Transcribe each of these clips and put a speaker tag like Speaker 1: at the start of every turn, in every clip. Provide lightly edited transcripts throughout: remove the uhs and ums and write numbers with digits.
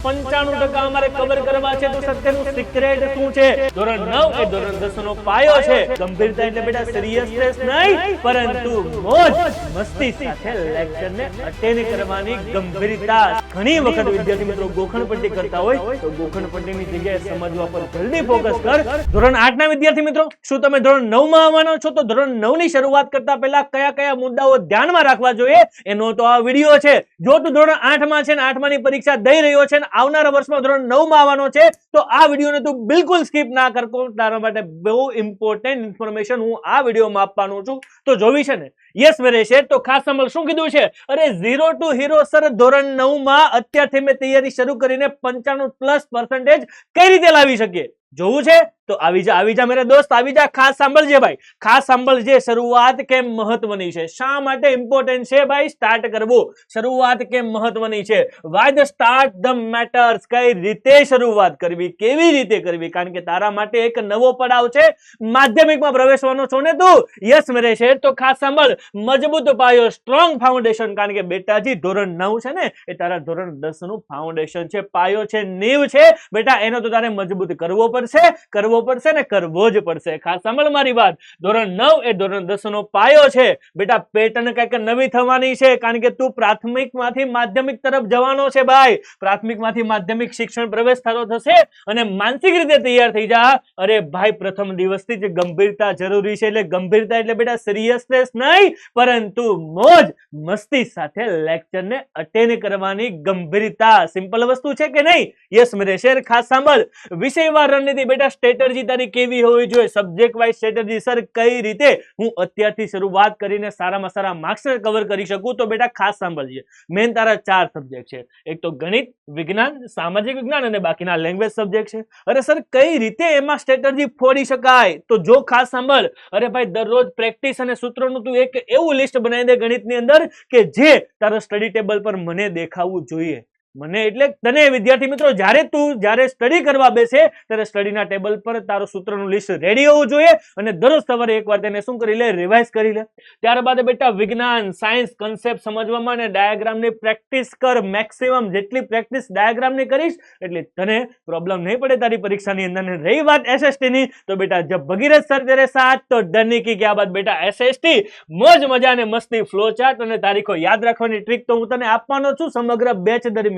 Speaker 1: 95% અમારે કવર કરવા છે તો સત્યનું સિક્રેટ શું છે? ધોરણ 9 એ ધોરણ 10 નો પાયો છે. ગંભીરતા એટલે બેટા સિરિયસનેસ નહીં, પરંતુ મોજ મસ્તી સાથે લેક્ચર ને અટેન્ડ કરવાની ગંભીરતા. ઘણી વખત વિદ્યાર્થી મિત્રો ગોખણપટ્ટી કરતા હોય તો ગોખણપટ્ટીની જગ્યાએ સમજવા પર જલ્દી ફોકસ કર. ધોરણ 8 ના વિદ્યાર્થી મિત્રો, શું તમે ધોરણ 9 માં આવવાનો છો? તો ધોરણ 9 ની શરૂઆત કરતા પહેલા કયા કયા મુદ્દાઓ ધ્યાનમાં રાખવા જોઈએ એનો તો આ વિડિયો છે. જો તું ધોરણ 8 માં છે ને 8 ની પરીક્ષા દઈ રહ્યો છે, આવનારા વર્ષમાં ધોરણ 9 માં આવવાનો છે, તો આ વિડિયોને તું બિલકુલ સ્કીપ ના કરતો. તારા માટે બહુ ઇમ્પોર્ટન્ટ ઇન્ફોર્મેશન હું આ વિડિયોમાં આપવાનો છું, તો જોવી છે ને? યસ મેરે શેર, તો ખાસ સાંભળ શું કીધું છે. અરે ઝીરો ટુ હીરો સર ધોરણ 9 માં અત્યારથી મેં તૈયારી શરૂ કરીને 95% કઈ રીતે લાવી શકીએ? જોવું છે તો આવી જા મેરા દોસ્ત, આવી જા. ખાસ સાંભળજે ભાઈ, ખાસ સાંભળજે. શરૂઆત કેમ મહત્વની છે, શા માટે ઇમ્પોર્ટન્ટ છે ભાઈ સ્ટાર્ટ કરવું? શરૂઆત કેમ મહત્વની છે? Y the start the matters. કઈ રીતે શરૂઆત કરવી, કેવી રીતે કરવી? કારણ કે તારા માટે એક નવો પડાવ છે. માધ્યમિકમાં પ્રવેશવાનો છો ને તું? યસ મેરે શેર, તો ખાસ સાંભળ. મજબૂત પાયો, સ્ટ્રોંગ ફાઉન્ડેશન. કારણ કે બેટાજી ધોરણ 9 છે ને એ તારા ધોરણ 10 નું ફાઉન્ડેશન છે, પાયો છે, નીવ છે બેટા. એનો તો તારે મજબૂત કરવો પડશે ને કરવો જ પડશે. ખાસ સાંભળ મારી વાત. ધોરણ 9 એ ધોરણ 10 નો પાયો છે બેટા. પેટર્ન કઈક નવી થવાની છે, કારણ કે તું પ્રાથમિકમાંથી માધ્યમિક તરફ જવાનો છે ભાઈ. પ્રાથમિકમાંથી માધ્યમિક શિક્ષણ પ્રવેશ થતો થશે અને માનસિક રીતે તૈયાર થઈ જા. અરે ભાઈ, પ્રથમ દિવસથી જ ગંભીરતા જરૂરી છે. એટલે ગંભીરતા એટલે બેટા સિરિયસનેસ નહીં, પરંતુ મોજ મસ્તી સાથે લેક્ચરને અટેન્ડ કરવાની ગંભીરતા. સિમ્પલ વસ્તુ છે કે નહીં? યસ મેરે શેર. ખાસ સાંભળ. વિષયવાર રણનીતિ બેટા, સ્ટ્રેટેજી તારી કેવી હોવી જોઈએ? Subject wise strategy. સર કઈ રીતે હું અત્યારથી શરૂઆત કરીને સારામાં સારા માર્ક્સ કવર કરી શકું? તો બેટા ખાસ સાંભળજે. મેન તારા 4 સબ્જેક્ટ છે. એક તો ગણિત, વિજ્ઞાન, સામાજિક વિજ્ઞાન અને બાકીના લેંગ્વેજ સબ્જેક્ટ છે. અરે સર કઈ રીતે એમાં સ્ટ્રેટેજી ફોડી શકાય? તો જો ખાસ સાંભળ. અરે ભાઈ, દરરોજ પ્રેક્ટિસ અને સૂત્રોનું તું એક એવું લિસ્ટ બનાવી દે ગણિતની અંદર કે જે તારા સ્ટડી ટેબલ પર મને દેખાવું જોઈએ. મને એટલે તને વિદ્યાર્થી મિત્રો, જ્યારે સ્ટડી કરવા બેસે ત્યારે સ્ટડીના ટેબલ પર તારું સૂત્રનું લિસ્ટ રેડી હોવું જોઈએ અને દરરોજ સવારે એકવાર તેને શું કરી લે? રિવાઇઝ કરી લે. ત્યારબાદ બેટા વિજ્ઞાન, સાયન્સ, કન્સેપ્ટ સમજવામાં અને ડાયાગ્રામની પ્રેક્ટિસ કર. મેક્સિમમ જેટલી પ્રેક્ટિસ ડાયાગ્રામની કરીશ એટલે તને પ્રોબ્લેમ નહીં પડે તારી પરીક્ષાની અંદર. રહી વાત એસએસટી ની, તો બેટા જબ ભગીરથ સર તેરે સાથ તો ડરને કી ક્યા બાત બેટા. એસએસટી મોજ મજા અને મસ્તી, ફ્લો ચાર્ટ અને તારીખો યાદ રાખવાની ટ્રીક તો હું તને આપવાનો છું સમગ્ર બેચ દરમિયાન.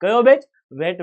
Speaker 1: કયો બેચ? વેટ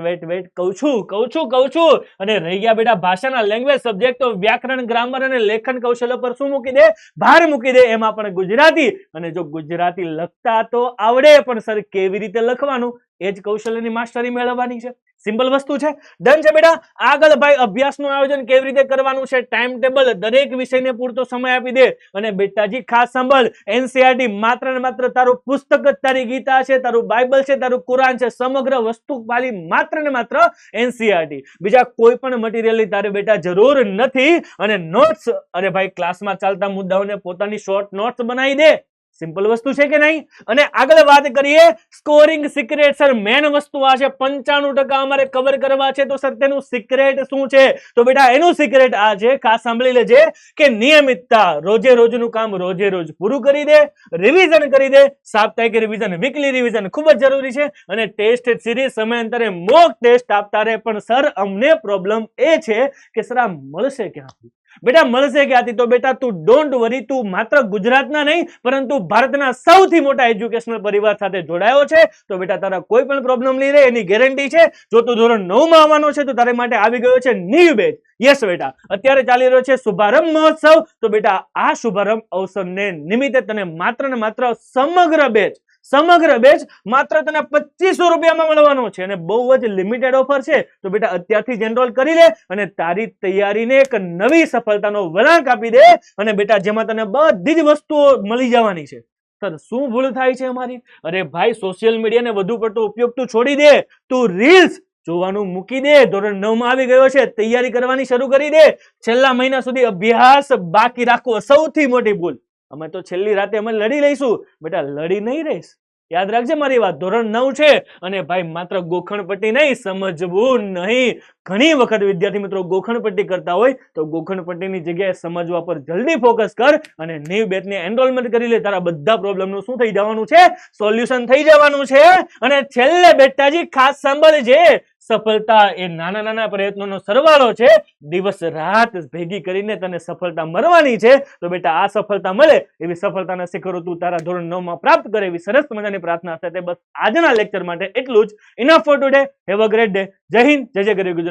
Speaker 1: કહું છું. અને રહી ગયા બેટા ભાષાના લેંગ્વેજ સબ્જેક્ટ, તો વ્યાકરણ, ગ્રામર અને લેખન કૌશલ્ય પર શું મૂકી દે? ભાર મૂકી દે. એમાં પણ ગુજરાતી. અને જો ગુજરાતી લખતા તો આવડે, પણ સર કેવી રીતે લખવાનું એ જ કૌશલ્યની માસ્ટરી મેળવવાની છે. સિમ્પલ વસ્તુ છે. ડન છે બેટા. આગળ ભાઈ અભ્યાસનું આયોજન કેવી રીતે કરવાનું છે? ટાઈમ ટેબલ, દરેક વિષયને પૂરતો સમય આપી દે. અને બેટાજી ખાસ સાંભળ. એનસીઆરટી માત્ર ને માત્ર તારું પુસ્તક જ તારી ગીતા છે, તારું બાઇબલ છે, તારું કુરાન છે. સમગ્ર વસ્તુ ખાલી માત્ર ને માત્ર એનસીઆરટી. બીજા કોઈ પણ મટીરિયલની તારે બેટા જરૂર નથી. અને નોટ્સ, અરે ભાઈ ક્લાસમાં ચાલતા મુદ્દાઓને પોતાની શોર્ટ નોટ્સ બનાવી દે. સિમ્પલ વસ્તુ છે કે નહીં? અને આગળ વાત કરીએ સ્કોરિંગ સિક્રેટ. સર મેન વસ્તુ આ છે. 95% અમારે કવર કરવા છે, તો સર તેનું સિક્રેટ શું છે? તો બેટા એનું સિક્રેટ આ છે. ખાસ સાંભળી લેજે કે નિયમિતતા. રોજે રોજનું કામ રોજે રોજ પૂરું કરી દે. રિવિઝન કરી દે. સાપ્તાહિક રિવિઝન, વીકલી રિવિઝન ખૂબ જ જરૂરી છે. અને ટેસ્ટ સિરીઝ સમયાંતરે મોક ટેસ્ટ આપતા રહે. પણ સર અમને પ્રોબ્લેમ એ છે કે સર આ મળશે ક્યાંથી? બેટા મળશે ક્યાંથી? તો બેટા તું ડોન્ટ વરી. તું માત્ર ગુજરાતના નહીં પરંતુ ભારતના સૌથી મોટા એજ્યુકેશનલ પરિવાર સાથે જોડાયો છે, તો બેટા તારા કોઈ પણ પ્રોબ્લેમ નહીં રહે એની ગેરંટી છે. જો તું ધોરણ 9 માં આવવાનો છે તો તારા માટે આવી ગયો છે ન્યુ બેચ. યસ બેટા, અત્યારે ચાલી રહ્યો છે શુભારંભ મહોત્સવ. તો બેટા આ શુભારંભ અવસરને નિમિત્તે તને માત્ર ને માત્ર સમગ્ર બેચ માત્ર તને 2500 રૂપિયામાં મળવાનો છે. અને બહુ જ લિમિટેડ ઓફર છે. તો બેટા અત્યારથી જ એનરોલ કરી લે અને તારી તૈયારીને એક નવી સફળતાનો વળાંક આપી દે. અને બેટા જેમાં તને બધી જ વસ્તુઓ મળી જવાની છે. સર શું ભૂલ થાય છે અમારી? અરે ભાઈ, સોશિયલ મીડિયાને વધુ પડતો ઉપયોગ તું છોડી દે. તું રીલ્સ જોવાનું મૂકી દે. ધોરણ 9 માં આવી ગયો છે, તૈયારી કરવાની શરૂ કરી દે. છેલ્લા મહિના સુધી અભ્યાસ બાકી રાખવો સૌથી મોટી ભૂલ. અમે તો છેલ્લી રાતે અમે લડી લઈશું. બેટા લડી નહીં રહીશ. યાદ રાખજે મારી વાત. ધોરણ 9 છે અને ભાઈ માત્ર ગોખણપટ્ટી નહીં, સમજવું નહીં, ઘણી વખત વિદ્યાર્થી મિત્રો ગોખણપટ્ટી કરતા હોય તો ગોખણપટ્ટીની જગ્યાએ સમજવા પર જલ્દી ફોકસ કર અને નીવ બેચની એનરોલમેન્ટ કરી લે. તારા બધા પ્રોબ્લેમનું શું થઈ જવાનું છે? સોલ્યુશન થઈ જવાનું છે. અને છેલ્લે બેટાજી ખાસ સાંભળજે, સફળતા એ નાના નાના પ્રયત્નોનો સરવાળો છે. દિવસ રાત ભેગી કરીને તને સફળતા મળવાની છે. તો બેટા આ સફળતા મળે એવી સફળતાના શિખરો તું તારા ધોરણ 9 માં પ્રાપ્ત કરે એવી સરસ મજાની પ્રાર્થના સાથે બસ આજના લેક્ચર માટે એટલું જ. Enough four today. Have a great day. જય હિન્દ, જય જય ગરવી ગુજરાત.